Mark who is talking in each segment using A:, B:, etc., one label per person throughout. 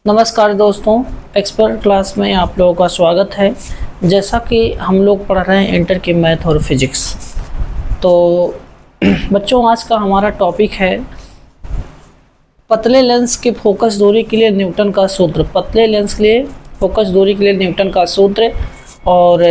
A: नमस्कार दोस्तों, expert class में आप लोगों का स्वागत है। जैसा कि हम लोग पढ़ रहे हैं इंटर की मैथ और फिजिक्स, तो बच्चों आज का हमारा टॉपिक है पतले लेंस के फोकस दूरी के लिए न्यूटन का सूत्र। पतले लेंस के लिए फोकस दूरी के लिए न्यूटन का सूत्र। और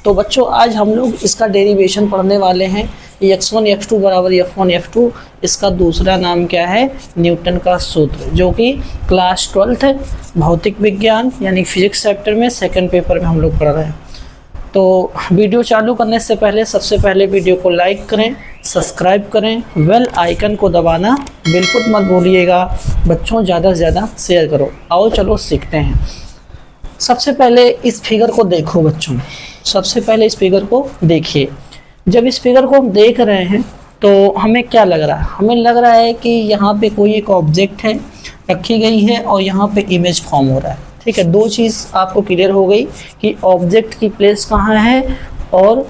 A: तो बच्चों आज हम लोग इसका डेरिवेशन पढ़ने वाले हैं। x1 x2 बराबर f1 f2, इसका दूसरा नाम क्या है? न्यूटन का सूत्र, जो कि क्लास 12th भौतिक विज्ञान यानी फिजिक्स चैप्टर में सेकंड पेपर में हम लोग पढ़ रहे हैं। तो वीडियो चालू करने से पहले सबसे पहले वीडियो को लाइक करें, सब्सक्राइब करें, बेल आइकन को दबाना बिल्कुल मत भूलिएगा। बच्चों ज़्यादा से ज़्यादा शेयर करो। आओ चलो सीखते हैं। सबसे पहले इस फिगर को देखो बच्चों, सबसे पहले इस फिगर को देखिए। जब इस फिगर को हम देख रहे हैं तो हमें क्या लग रहा है? हमें लग रहा है कि यहाँ पे कोई एक ऑब्जेक्ट है, रखी गई है और यहाँ पे इमेज फॉर्म हो रहा है। ठीक है, दो चीज़ आपको क्लियर हो गई कि ऑब्जेक्ट की प्लेस कहाँ है और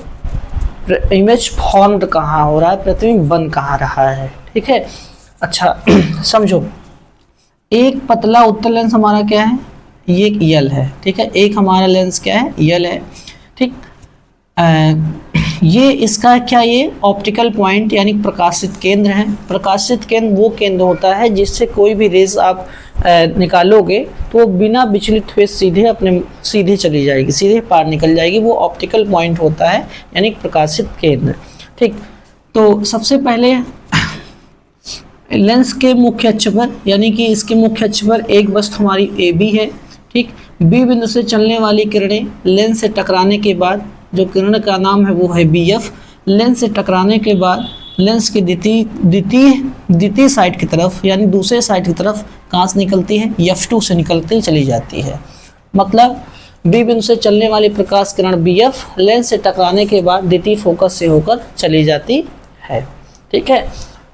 A: इमेज फॉर्म्ड कहाँ हो रहा है, प्रतिबिंब बन कहाँ रहा है। ठीक है, अच्छा समझो। एक पतला उत्तल लेंस हमारा क्या है? ये यल है। ठीक है, एक हमारा लेंस क्या है? यल है। ठीक, ये इसका क्या, ये ऑप्टिकल पॉइंट यानी प्रकाशित केंद्र है। प्रकाशित केंद्र वो केंद्र होता है जिससे कोई भी रेज आप निकालोगे तो बिना विचलित हुए सीधे चली जाएगी, सीधे पार निकल जाएगी। वो ऑप्टिकल पॉइंट होता है यानी प्रकाशित केंद्र। ठीक, तो सबसे पहले लेंस के मुख्य अक्ष पर यानी कि इसके मुख्य अक्ष पर एक वस्तु हमारी ए बी है। ठीक, बी बिंदु से चलने वाली किरणें लेंस से टकराने के बाद, जो किरण का नाम है वो है बी एफ। लेंस से टकराने के बाद लेंस की द्वितीय साइड की तरफ यानी दूसरे साइड की तरफ कहाँ से निकलती है? F2 से निकलती चली जाती है। मतलब बी बिंदु से चलने वाली प्रकाश किरण बी एफ लेंस से टकराने के बाद द्वितीय फोकस से होकर चली जाती है। ठीक है,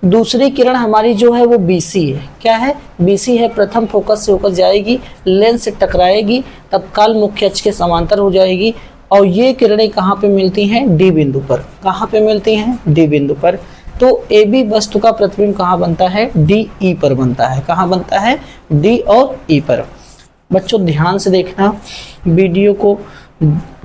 A: दूसरी किरण हमारी जो है वो BC है। क्या है? BC है, प्रथम फोकस से होकर जाएगी, लेंस से टकराएगी, तत्काल मुख्य अक्ष के समांतर हो जाएगी और ये किरणें कहाँ पे मिलती हैं? D बिंदु पर। कहाँ पे मिलती हैं? D बिंदु पर। तो AB वस्तु का प्रतिबिंब कहाँ बनता है? DE पर बनता है। कहाँ बनता है? D और E पर। बच्चों ध्यान से देखना वीडियो को।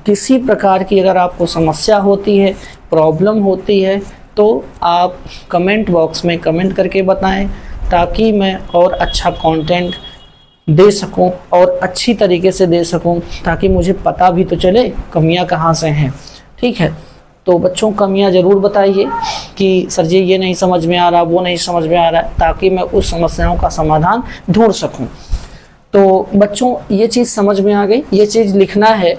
A: किसी प्रकार की अगर आपको समस्या होती है, प्रॉब्लम होती है, तो आप कमेंट बॉक्स में कमेंट करके बताएं ताकि मैं और अच्छा कंटेंट दे सकूं और अच्छी तरीके से दे सकूं, ताकि मुझे पता भी तो चले कमियां कहाँ से हैं। ठीक है, तो बच्चों कमियां ज़रूर बताइए कि सर जी ये नहीं समझ में आ रहा, वो नहीं समझ में आ रहा है, ताकि मैं उस समस्याओं का समाधान ढूंढ सकूं। तो बच्चों ये चीज़ समझ में आ गई। ये चीज़ लिखना है,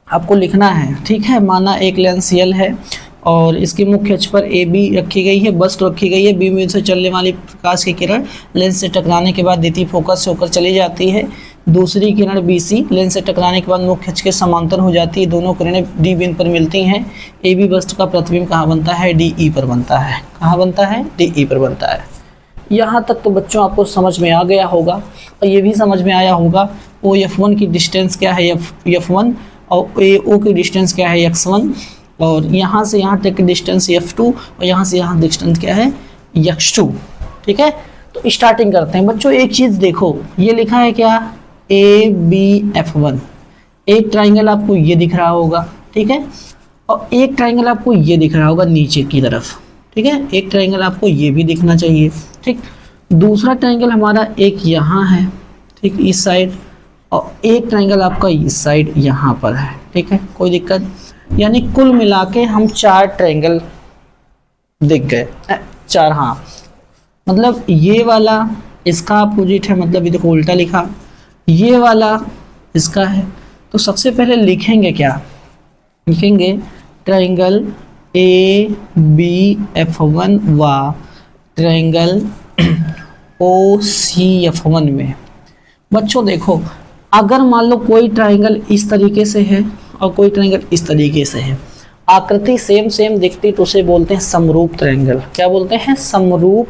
A: आपको लिखना है। ठीक है, माना एक लेंस यल है और इसके मुख्य अक्ष पर ए बी रखी गई है, वस्तु रखी गई है। बी बिंदु से चलने वाली प्रकाश की किरण लेंस से टकराने के बाद द्वितीय फोकस से होकर चली जाती है। दूसरी किरण BC लेंस से टकराने के बाद मुख्य अक्ष के समांतर हो जाती है। दोनों किरणें D बिंदु पर मिलती हैं। AB वस्तु का प्रतिबिंब कहाँ बनता है? DE पर बनता है। कहाँ बनता है? DE पर बनता है। यहाँ तक तो बच्चों आपको समझ में आ गया होगा और ये भी समझ में आया होगा OF1 की डिस्टेंस क्या है? F1 और AO की डिस्टेंस क्या है? X1 और यहाँ से यहाँ तक की डिस्टेंस F2 और यहाँ से यहाँ डिस्टेंस क्या है? X2। ठीक है, तो स्टार्टिंग करते हैं। बच्चों एक चीज़ देखो, ये लिखा है क्या? ABF1। एक ट्राइंगल आपको ये दिख रहा होगा। ठीक है, और एक ट्राइंगल आपको ये दिख रहा होगा नीचे की तरफ। ठीक है, एक ट्राइंगल आपको ये भी दिखना चाहिए। ठीक, दूसरा ट्राइंगल हमारा एक यहाँ है, ठीक, इस साइड, और एक ट्राइंगल आपका इस साइड यहाँ पर है। ठीक है, कोई दिक्कत? यानी कुल मिला के हम 4 ट्रायंगल दिख गए। 4, हाँ, मतलब ये वाला इसका अपोजिट है, मतलब ये देखो उल्टा लिखा, ये वाला इसका है। तो सबसे पहले लिखेंगे क्या? लिखेंगे ट्रायंगल ABF1 व ट्रायंगल OCF1 में। बच्चों देखो, अगर मान लो कोई ट्रायंगल इस तरीके से है और कोई ट्रायंगल इस तरीके से है, आकृति सेम दिखती तो उसे बोलते हैं समरूप ट्रायंगल। क्या बोलते हैं? समरूप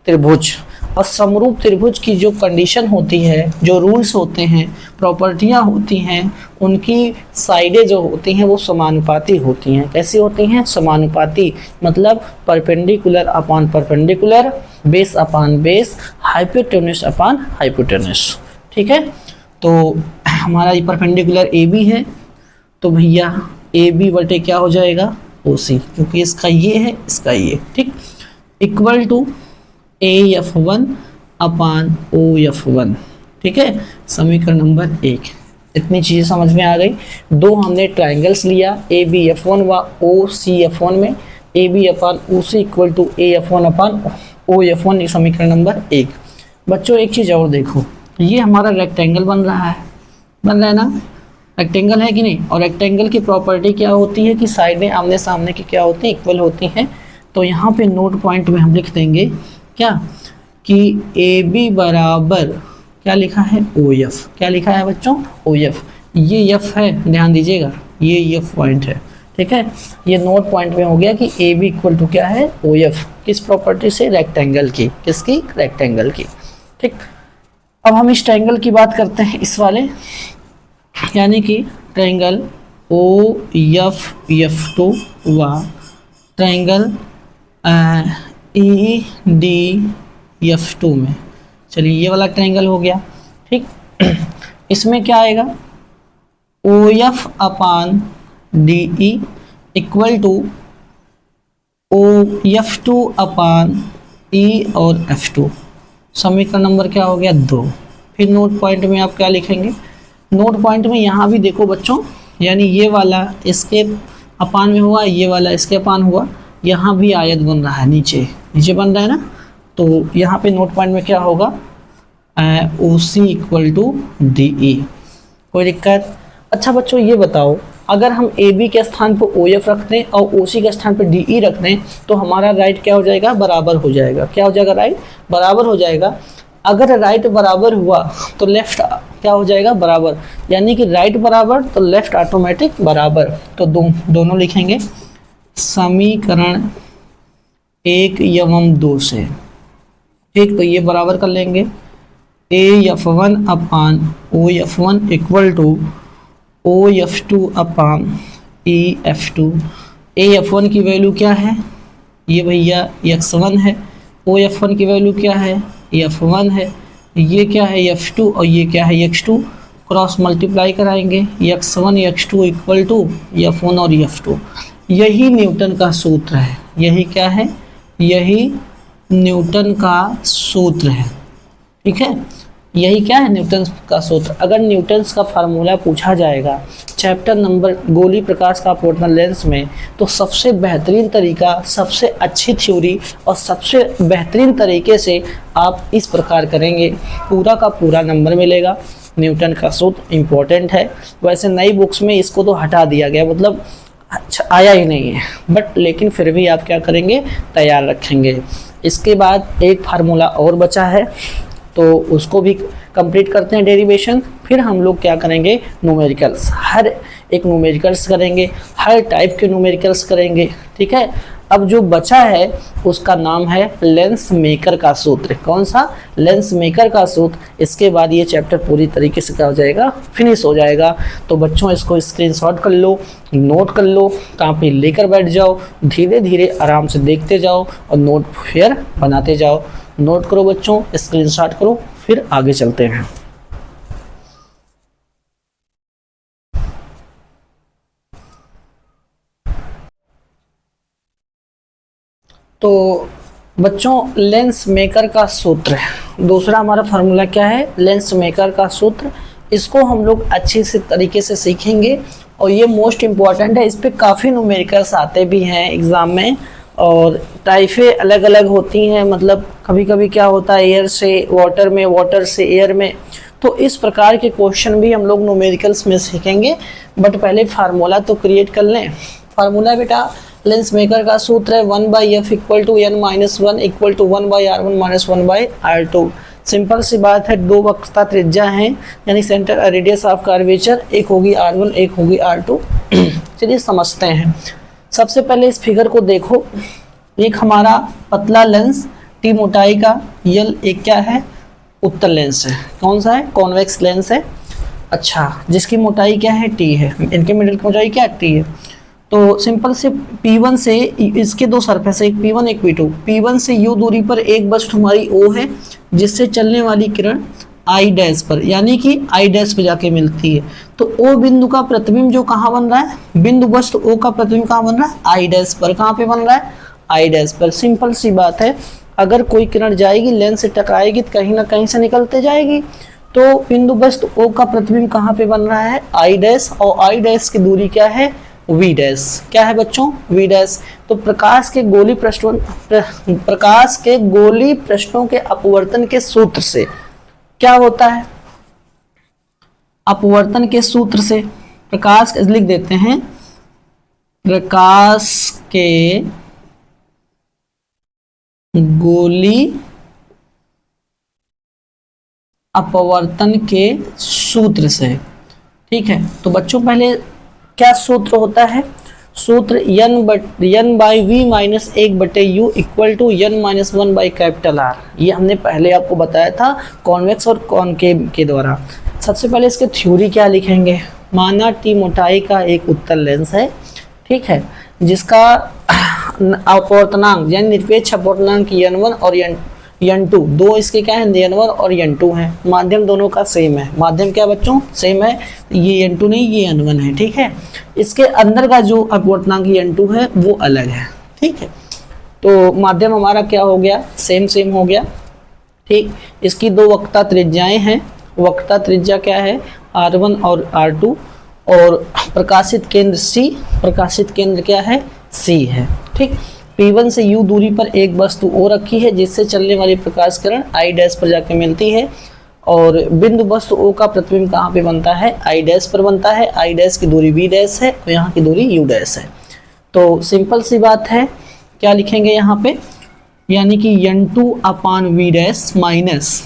A: त्रिभुज। और समरूप त्रिभुज की जो कंडीशन होती है, जो रूल्स होते हैं, प्रॉपर्टियां होती हैं, उनकी साइडें जो होती हैं वो समानुपाती होती हैं। कैसी होती हैं? समानुपाती, मतलब perpendicular upon perpendicular, base upon base, hypotenuse upon hypotenuse. ठीक है, तो हमारा ये परपेंडिकुलर ए बी है, तो भैया ए बी बटे क्या हो जाएगा? ओ सी, क्योंकि इसका ये है, इसका ये। ठीक, equal to A F one upon O F one. ठीक है, समीकरण नंबर 1। इतनी चीज़ें समझ में आ गई। दो हमने ट्राइंगल्स लिया, ए बी एफ वन व ओ सी एफ वन में A B upon O C equal to A F one upon O F one, समीकरण नंबर 1। बच्चों एक चीज़ और देखो, ये हमारा रेक्टेंगल बन रहा है ना? रेक्टेंगल है कि नहीं? और रेक्टेंगल की प्रॉपर्टी क्या होती है कि साइडें आमने सामने की क्या होती हैं? इक्वल होती हैं। तो यहाँ पे नोट पॉइंट में हम लिख देंगे क्या कि ए बी बराबर क्या लिखा है? O F. क्या लिखा है बच्चों? O F. ये एफ है, ध्यान दीजिएगा, ये एफ पॉइंट है। ठीक है, ये नोट पॉइंट में हो गया कि ए बी इक्वल टू क्या है? O F. किस प्रॉपर्टी से? रेक्टेंगल की। किसकी? रेक्टेंगल की। ठीक, अब हम इस ट्रायंगल की बात करते हैं, इस वाले, यानी कि triangle O F F two व triangle E D F two में। चलिए ये वाला ट्रायंगल हो गया। ठीक, इसमें क्या आएगा? O F upon D E equal to O F two upon E और एफ टू। समीकरण नंबर क्या हो गया? 2। फिर नोट पॉइंट में आप क्या लिखेंगे? नोट पॉइंट में यहाँ भी देखो बच्चों, यानी ये वाला इसके अपान में हुआ, ये वाला इसके अपान हुआ, यहाँ भी आयत बन रहा है, नीचे बन रहा है ना। तो यहाँ पे नोट पॉइंट में क्या होगा? ओ C equal to D E. कोई दिक्कत? अच्छा बच्चों ये बताओ, अगर हम ए बी के स्थान पर ओ एफ रख दें और ओ सी के स्थान पर डी ई रख दें तो हमारा राइट क्या हो जाएगा? बराबर हो जाएगा। क्या हो जाएगा? राइट बराबर हो जाएगा। अगर राइट बराबर हुआ तो लेफ्ट क्या हो जाएगा? बराबर, यानी कि राइट बराबर तो लेफ्ट ऑटोमेटिक बराबर। तो दोनों लिखेंगे समीकरण 1 एवं 2 से। ठीक, तो ये बराबर कर लेंगे A F one upon O F one equal to O F two upon E F two. A F one की वैल्यू क्या है? ये भैया एक्स वन है। ओ एफ वन की वैल्यू क्या है? एफ वन है। ये क्या है? एफ टू, और ये क्या है? X two. क्रॉस मल्टीप्लाई कराएंगे, X one X two equal to F one और एफ टू। यही न्यूटन का सूत्र है। यही क्या है? यही न्यूटन का सूत्र है। ठीक है, यही क्या है? न्यूटन का सूत्र। अगर न्यूटन का फार्मूला पूछा जाएगा चैप्टर नंबर गोली प्रकाश का अपवर्तन लेंस में, तो सबसे बेहतरीन तरीका, सबसे अच्छी थ्योरी और सबसे बेहतरीन तरीके से आप इस प्रकार करेंगे, पूरा का पूरा नंबर मिलेगा। न्यूटन का सूत्र इम्पोर्टेंट है। वैसे नई बुक्स में इसको तो हटा दिया गया, मतलब अच्छा आया ही नहीं है, बट लेकिन फिर भी आप क्या करेंगे? तैयार रखेंगे। इसके बाद एक फार्मूला और बचा है, तो उसको भी कंप्लीट करते हैं, डेरिवेशन। फिर हम लोग क्या करेंगे? न्यूमेरिकल्स, हर एक न्यूमेरिकल्स करेंगे, हर टाइप के न्यूमेरिकल्स करेंगे। ठीक है, अब जो बचा है उसका नाम है लेंस मेकर का सूत्र। कौन सा? लेंस मेकर का सूत्र। इसके बाद ये चैप्टर पूरी तरीके से क्या हो जाएगा? फिनिश हो जाएगा। तो बच्चों इसको स्क्रीनशॉट कर लो, नोट कर लो, कॉपी लेकर बैठ जाओ, धीरे धीरे आराम से देखते जाओ और नोट फिर बनाते जाओ। नोट करो बच्चों, स्क्रीनशॉट करो, फिर आगे चलते हैं। तो बच्चों लेंस मेकर का सूत्र है, दूसरा हमारा फार्मूला क्या है? लेंस मेकर का सूत्र। इसको हम लोग अच्छे से तरीके से सीखेंगे और ये मोस्ट इम्पॉर्टेंट है। इस पे काफ़ी न्यूमेरिकल्स आते भी हैं एग्ज़ाम में, और टाइपें अलग अलग होती हैं, मतलब कभी कभी क्या होता है एयर से वाटर में, वाटर से एयर में। तो इस प्रकार के क्वेश्चन भी हम लोग न्यूमेरिकल्स में सीखेंगे, बट पहले फार्मूला तो क्रिएट कर लें। फार्मूला बेटा लेंस मेकर का सूत्र है 1/f equal to n minus one equal to 1/r1 minus 1/r2। Simple सी बात है, दो वक्रता त्रिज्या हैं, यानी सेंटर रेडियस ऑफ कर्वेचर, एक होगी r1 एक होगी r2। चलिए समझते हैं। सबसे पहले इस फिगर को देखो, एक हमारा पतला लेंस टी मोटाई का, यल एक क्या है, उत्तल लेंस है। कौन सा है, कॉन्वेक्स लेंस है। अच्छा, जिसकी मोटाई क्या है, टी है, इनके मिडिल की मोटाई क्या टी है। तो सिंपल से P1 से इसके दो सरफेस है, एक P1 एक P2। P1 से U दूरी पर एक वस्तु हमारी O है, जिससे चलने वाली किरण I डैश पर, यानी कि I डैश पे जाके मिलती है। तो O बिंदु का प्रतिबिंब जो कहाँ बन रहा है, बिंदु वस्तु O का प्रतिबिंब कहाँ बन रहा है, I डैश पर। कहाँ पे बन रहा है, I डैश पर। सिंपल सी बात है, अगर कोई किरण जाएगी लेंस से टकराएगी तो कहीं ना कहीं से निकलते जाएगी। तो बिंदु वस्तु O का प्रतिबिंब कहाँ पे बन रहा है, I डैश, और I डैश की दूरी क्या है, V डैश। क्या है बच्चों, V डैश। तो प्रकाश के गोली पृष्ठों के अपवर्तन के सूत्र से क्या होता है, अपवर्तन के सूत्र से प्रकाश, लिख देते हैं, प्रकाश के गोली अपवर्तन के सूत्र से। ठीक है, तो बच्चों पहले क्या सूत्र होता है, सूत्र n by V minus 1/u equal to n minus 1 by capital R। ये हमने पहले आपको बताया था कॉन्वेक्स और कॉनकेव के द्वारा। सबसे पहले इसके थ्योरी क्या लिखेंगे, माना टी मोटाई का एक उत्तल लेंस है, ठीक है, जिसका अपवर्तनांक यानी निरपेक्ष अपवर्तनांक n1 और n2, दो इसके क्या है, n1 और n2 है। माध्यम दोनों का सेम है, माध्यम क्या बच्चों, सेम है, ये n2 नहीं ये n1 है। ठीक है, इसके अंदर का जो अपवर्तनांक n2 है वो अलग है। ठीक है, तो माध्यम हमारा क्या हो गया, सेम हो गया। ठीक, इसकी दो वक्रता त्रिज्याएं हैं, वक्रता त्रिज्या क्या है, r1 और r2, और प्रकाशित केंद्र C, प्रकाशित केंद्र क्या है, C है। ठीक, P1 से U दूरी पर एक वस्तु O रखी है, जिससे चलने वाली प्रकाश किरण I डैश पर जाकर मिलती है, और बिंदु वस्तु O का प्रतिबिंब कहाँ पे बनता है, I डैश पर बनता है। I डैश की दूरी V डैश है और यहाँ की दूरी U डैश है। तो सिंपल सी बात है, क्या लिखेंगे यहाँ पे, यानी कि n2 upon V dash minus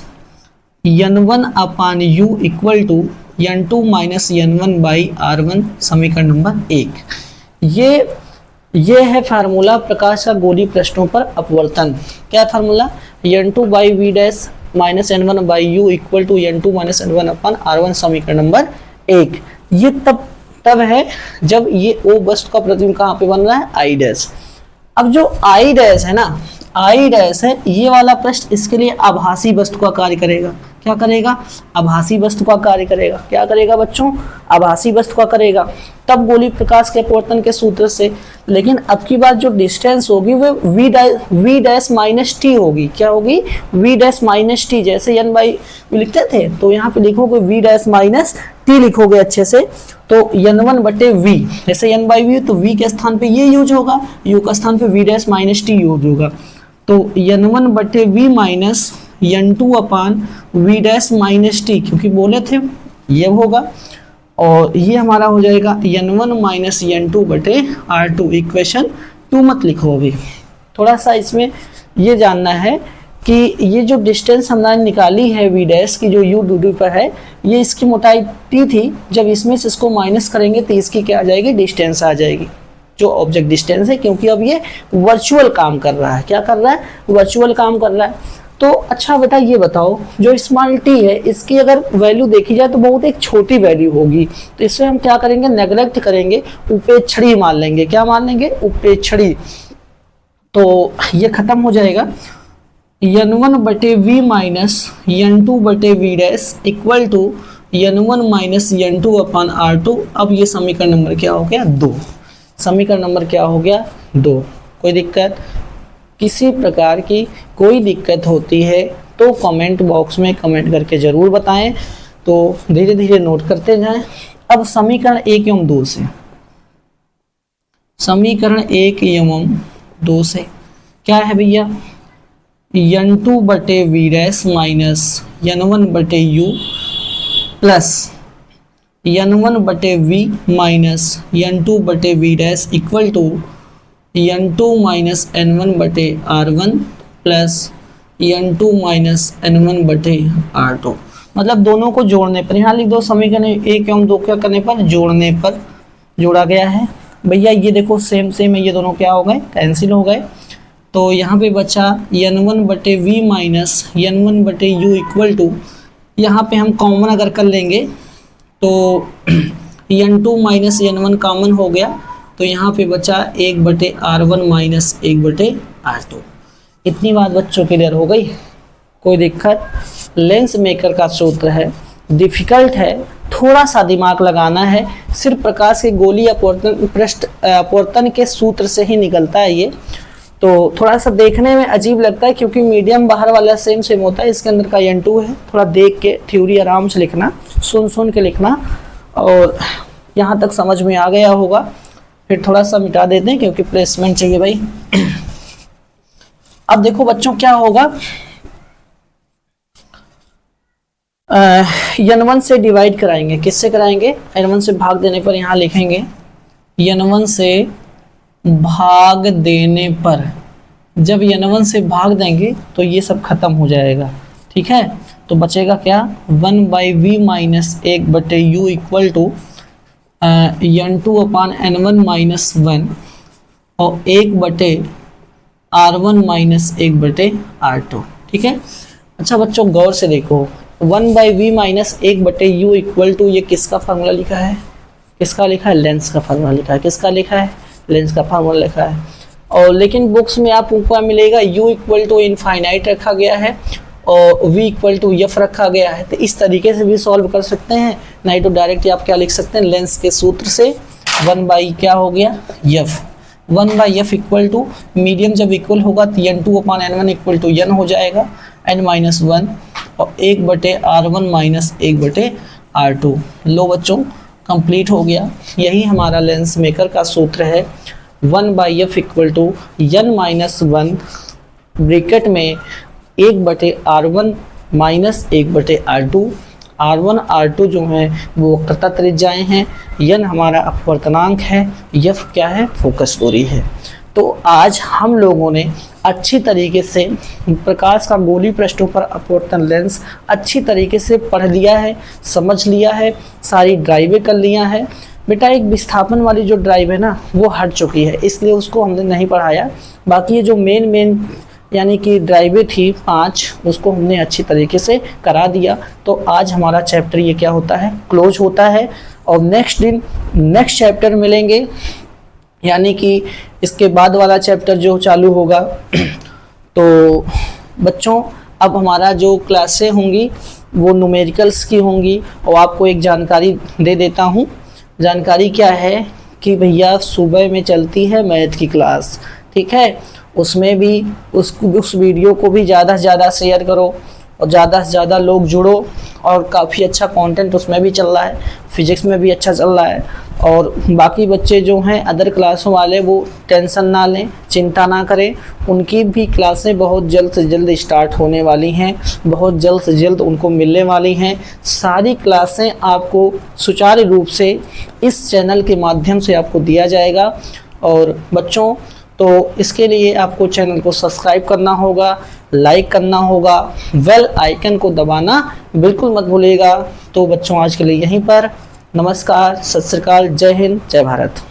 A: n1 upon U equal to n2 minus n1 by r1, समीकरण नंबर 1। ये है फार्मूला प्रकाश का गोली पृष्ठों पर अपवर्तन। क्या formula, n2 by V dash minus n1 by U equal to n2 minus n1 upon r1, समीकरण नंबर 1। ये तब है जब ये O वस्तु का प्रतिबिंब कहाँ पे बन रहा है, I डैश। अब जो I डैश है ना, I डैश है, ये वाला पृष्ठ इसके लिए आभासी वस्तु का कार्य करेगा। क्या करेगा, आभासी वस्तु का कार्य करेगा। क्या करेगा बच्चों, आभासी वस्तु का करेगा, तब गोली प्रकाश के अपवर्तन के सूत्र से। लेकिन अब की बात जो डिस्टेंस होगी वो v डैश माइनस टी होगी। क्या होगी, v डैश माइनस टी, जैसे n बाई लिखते थे तो यहाँ पे लिखोगे v डैश माइनस टी लिखोगे अच्छे से, तो n1 बटे v, जैसे n बाई v तो v के स्थान पे ये यूज होगा, u का स्थान पे v dash minus T use होगा। तो n1 बटे v minus n2 upon v dash minus T, क्योंकि बोले थे ये होगा, और ये हमारा हो जाएगा n1 माइनस n2 बटे r2। इक्वेशन 2 मत लिखो अभी, थोड़ा सा इसमें ये जानना है कि ये जो डिस्टेंस हमने निकाली है v डैश की, जो u दूरी पर है, ये इसकी मोटाई t थी, जब इसमें से इसको माइनस करेंगे तो इसकी क्या आ जाएगी, डिस्टेंस आ जाएगी, जो ऑब्जेक्ट डिस्टेंस है, क्योंकि अब ये वर्चुअल काम कर रहा है। क्या कर रहा है, वर्चुअल काम कर रहा है। तो अच्छा बेटा ये बताओ, जो स्मॉल t है इसकी अगर वैल्यू देखी जाए तो बहुत एक छोटी वैल्यू होगी, तो इससे हम क्या करेंगे, नेग्लेक्ट करेंगे, उपेक्षणी मान लेंगे। क्या मान लेंगे, उपेक्षणी। तो ये खत्म हो जाएगा, n1 बटे v माइनस n2 बटे v dash equal to n1 minus n2 upon r2। अब ये समीकरण नंबर क्या हो गया, 2। समीकरण नंबर क्या हो गया, 2। कोई दिक्कत, किसी प्रकार की कोई दिक्कत होती है तो कमेंट बॉक्स में कमेंट करके ज़रूर बताएं, तो धीरे धीरे नोट करते जाएं। अब समीकरण 1 एवं 2 से, समीकरण 1 एवं 2 से क्या है भैया, n2 बटे v डैश माइनस n1 बटे u प्लस n1 बटे v माइनस n2 बटे v dash equal to n2 minus n1 बटे r1 plus n2 minus n1 बटे r2। मतलब दोनों को जोड़ने पर, यहाँ लिख दो समीकरण 1 एवं 2 क्या करने पर, जोड़ने पर जोड़ा गया है। भैया ये देखो सेम है, ये दोनों क्या हो गए, कैंसिल हो गए। तो यहाँ पे बचा n1 बटे वी माइनस n1 बटे यू इक्वल टू, यहाँ पे हम कॉमन अगर कर लेंगे तो n2 माइनस n1 कॉमन हो गया, तो यहाँ पे बचा 1 बटे r1 माइनस 1 बटे r2। इतनी बात बच्चों क्लियर हो गई? कोई दिक्कत? लेंस मेकर का सूत्र है, डिफिकल्ट है, थोड़ा सा दिमाग लगाना है, सिर्फ प्रकाश की गोली अपवर्तन पृष्ठ अपवर्तन के सूत्र से ही निकलता है ये। तो थोड़ा सा देखने में अजीब लगता है क्योंकि मीडियम बाहर वाला सेम होता है, इसके अंदर का n2 है। थोड़ा देख के थ्योरी आराम से लिखना, सुन के लिखना, और यहाँ तक समझ में आ गया होगा। फिर थोड़ा सा मिटा देते हैं क्योंकि प्लेसमेंट चाहिए भाई। अब देखो बच्चों क्या होगा, n1 से डिवाइड कराएंगे। किससे कराएंगे? n1 से भाग देने पर यहाँ लिखेंगे n1 से भाग देने पर। जब n1 से भाग देंगे तो ये सब खत्म हो जाएगा, ठीक है। तो बचेगा क्या? 1 बाई वी माइनस 1 बटे U equal to n2 upon n1 minus 1 और 1 बटे r1 माइनस 1 बटे r2, ठीक है। अच्छा बच्चों गौर से देखो, 1 बाई वी माइनस 1 बटे यू इक्वल टू, ये किसका फार्मूला लिखा है? किसका लिखा है? लेंस का फार्मूला लिखा है। किसका लिखा है? लेंस का फार्मूला लिखा है। और लेकिन बुक्स में आपको क्या मिलेगा? u इक्वल टू इनफाइनाइट रखा गया है और v इक्वल टू एफ रखा गया है। तो इस तरीके से भी सॉल्व कर सकते हैं, नहीं तो डायरेक्ट आप क्या लिख सकते हैं? लेंस के सूत्र से 1 बाई क्या हो गया? F. 1 by F equal to, medium जब इक्वल होगा तो n2 upon n1 equal to n हो जाएगा, n माइनस 1 और 1 बटे r1 माइनस 1 बटे r2। लो बच्चों कंप्लीट हो गया। यही हमारा लेंस मेकर का सूत्र है, 1 by F equal to n minus 1 bracket में 1 बटे r1 माइनस 1 बटे r2। r1 r2 जो है वो वक्रता त्रिज्याएं हैं, n हमारा अपवर्तनांक है, f क्या है? फोकस दूरी है। तो आज हम लोगों ने अच्छी तरीके से प्रकाश का गोली पृष्ठों पर अपवर्तन लेंस अच्छी तरीके से पढ़ लिया है, समझ लिया है, सारी ड्राइवें कर लिया है। बेटा एक विस्थापन वाली जो ड्राइव है ना वो हट चुकी है, इसलिए उसको हमने नहीं पढ़ाया। बाकी ये जो मेन यानी कि ड्राइवें थी 5, उसको हमने अच्छी तरीके से करा दिया। तो आज हमारा चैप्टर ये क्या होता है? क्लोज होता है। और नेक्स्ट दिन नेक्स्ट चैप्टर मिलेंगे, यानी कि इसके बाद वाला चैप्टर जो चालू होगा। तो बच्चों अब हमारा जो क्लासें होंगी वो न्यूमेरिकल्स की होंगी। और आपको एक जानकारी दे देता हूँ। जानकारी क्या है कि भैया सुबह में चलती है मैथ की क्लास, ठीक है। उसमें भी उस वीडियो को भी ज़्यादा से ज़्यादा शेयर करो और ज़्यादा से ज़्यादा लोग जुड़ो। और काफ़ी अच्छा कंटेंट उसमें भी चल रहा है, फिजिक्स में भी अच्छा चल रहा है। और बाकी बच्चे जो हैं अदर क्लासों वाले वो टेंशन ना लें, चिंता ना करें, उनकी भी क्लासें बहुत जल्द से जल्द स्टार्ट होने वाली हैं, बहुत जल्द से जल्द उनको मिलने वाली हैं। सारी क्लासें आपको सुचारू रूप से इस चैनल के माध्यम से आपको दिया जाएगा। और बच्चों तो इसके लिए आपको चैनल को सब्सक्राइब करना होगा, लाइक करना होगा, बेल आइकन को दबाना बिल्कुल मत भूलिएगा। तो बच्चों आज के लिए यहीं पर, नमस्कार, सत श्री अकाल, जय हिंद, जय भारत।